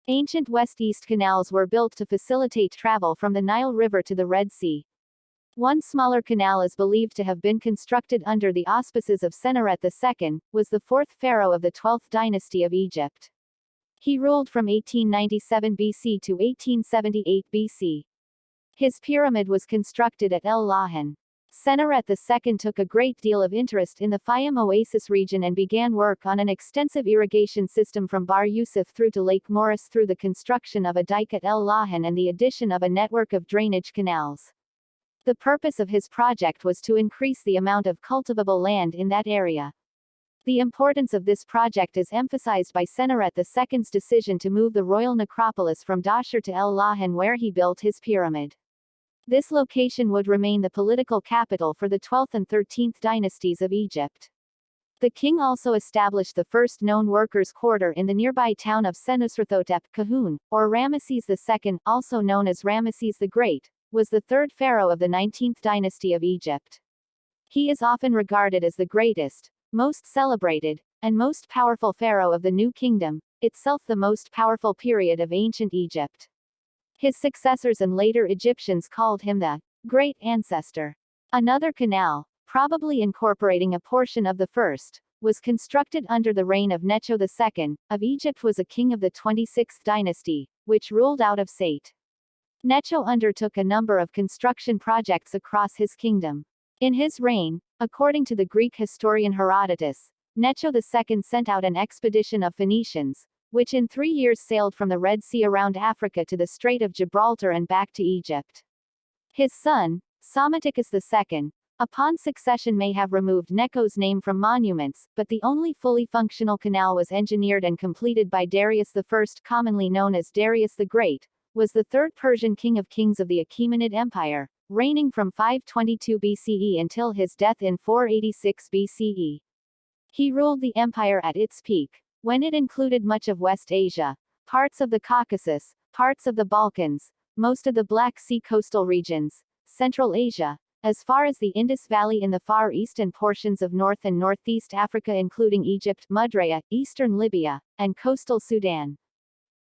Ancient west-east canals were built to facilitate travel from the Nile River to the Red Sea. One smaller canal is believed to have been constructed under the auspices of Senusret II, was the fourth pharaoh of the 12th dynasty of Egypt. He ruled from 1897 BC to 1878 BC. His pyramid was constructed at El Lahan. Senusret II took a great deal of interest in the Fayum Oasis region and began work on an extensive irrigation system from Bar Yusuf through to Lake Morris through the construction of a dike at El Lahan and the addition of a network of drainage canals. The purpose of his project was to increase the amount of cultivable land in that area. The importance of this project is emphasized by Senusret II's decision to move the royal necropolis from Dashur to El Lahan where he built his pyramid. This location would remain the political capital for the 12th and 13th dynasties of Egypt. The king also established the first known workers' quarter in the nearby town of Senusret II. Kahun, or Ramesses II, also known as Ramesses the Great, was the third pharaoh of the 19th dynasty of Egypt. He is often regarded as the greatest, most celebrated, and most powerful pharaoh of the New Kingdom, itself the most powerful period of ancient Egypt. His successors and later Egyptians called him the Great Ancestor. Another canal, probably incorporating a portion of the first, was constructed under the reign of Necho II, of Egypt was a king of the 26th dynasty, which ruled out of Sate. Necho undertook a number of construction projects across his kingdom. In his reign, according to the Greek historian Herodotus, Necho II sent out an expedition of Phoenicians, which in 3 years sailed from the Red Sea around Africa to the Strait of Gibraltar and back to Egypt. His son, Psammeticus II, upon succession may have removed Necho's name from monuments, but the only fully functional canal was engineered and completed by Darius I, commonly known as Darius the Great, was the third Persian king of kings of the Achaemenid Empire, reigning from 522 BCE until his death in 486 BCE. He ruled the empire at its peak, when it included much of West Asia, parts of the Caucasus, parts of the Balkans, most of the Black Sea coastal regions, Central Asia, as far as the Indus Valley in the Far East and portions of North and Northeast Africa including Egypt, Mudrea, eastern Libya, and coastal Sudan.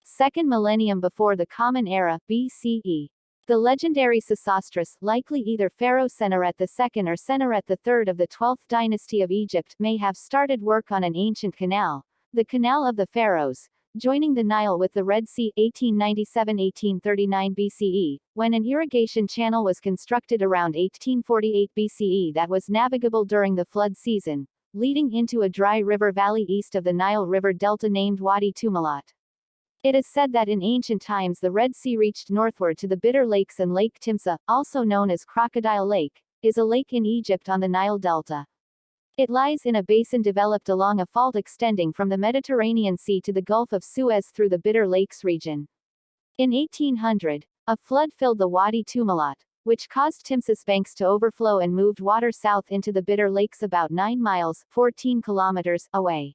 Second millennium before the Common Era, BCE. The legendary Sesostris, likely either Pharaoh Senusret II or Senusret III of the 12th dynasty of Egypt, may have started work on an ancient canal, the Canal of the Pharaohs, joining the Nile with the Red Sea 1897–1839 BCE, when an irrigation channel was constructed around 1848 BCE that was navigable during the flood season, leading into a dry river valley east of the Nile River delta named Wadi Tumilat. It is said that in ancient times the Red Sea reached northward to the Bitter Lakes, and Lake Timseh, also known as Crocodile Lake, is a lake in Egypt on the Nile Delta. It lies in a basin developed along a fault extending from the Mediterranean Sea to the Gulf of Suez through the Bitter Lakes region. In 1800, a flood filled the Wadi Tumilat, which caused Timseh's banks to overflow and moved water south into the Bitter Lakes about 9 miles 14 kilometers away.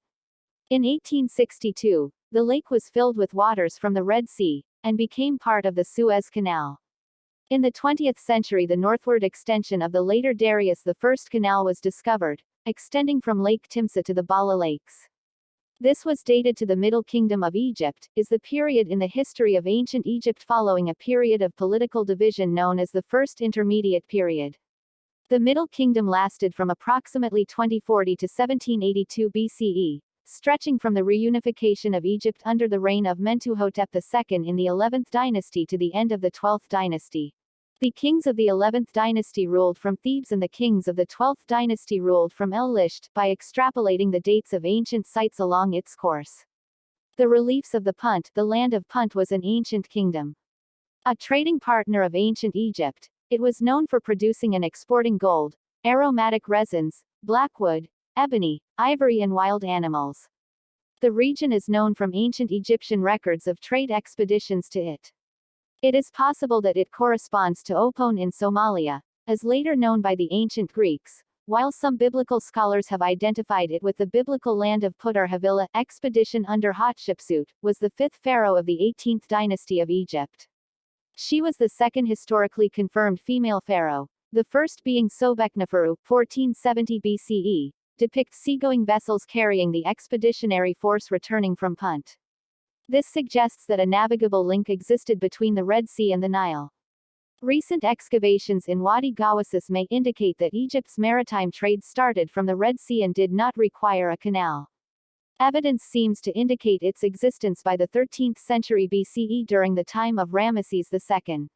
In 1862, the lake was filled with waters from the Red Sea, and became part of the Suez Canal. In the 20th century the northward extension of the later Darius I Canal was discovered, extending from Lake Timseh to the Bala Lakes. This was dated to the Middle Kingdom of Egypt, is the period in the history of ancient Egypt following a period of political division known as the First Intermediate Period. The Middle Kingdom lasted from approximately 2040 to 1782 BCE, stretching from the reunification of Egypt under the reign of Mentuhotep II in the 11th dynasty to the end of the 12th dynasty. The kings of the 11th dynasty ruled from Thebes and the kings of the 12th dynasty ruled from El-Lisht, by extrapolating the dates of ancient sites along its course. The reliefs of the Punt, the land of Punt was an ancient kingdom. A trading partner of ancient Egypt, it was known for producing and exporting gold, aromatic resins, blackwood, ebony, ivory and wild animals. The region is known from ancient Egyptian records of trade expeditions to it. It is possible that it corresponds to Opone in Somalia, as later known by the ancient Greeks, while some biblical scholars have identified it with the biblical land of Put or Havilah. Expedition under Hatshepsut was the fifth pharaoh of the 18th dynasty of Egypt. She was the second historically confirmed female pharaoh, the first being Sobekneferu, 1470 BCE, depicts seagoing vessels carrying the expeditionary force returning from Punt. This suggests that a navigable link existed between the Red Sea and the Nile. Recent excavations in Wadi Gawasis may indicate that Egypt's maritime trade started from the Red Sea and did not require a canal. Evidence seems to indicate its existence by the 13th century BCE during the time of Ramesses II.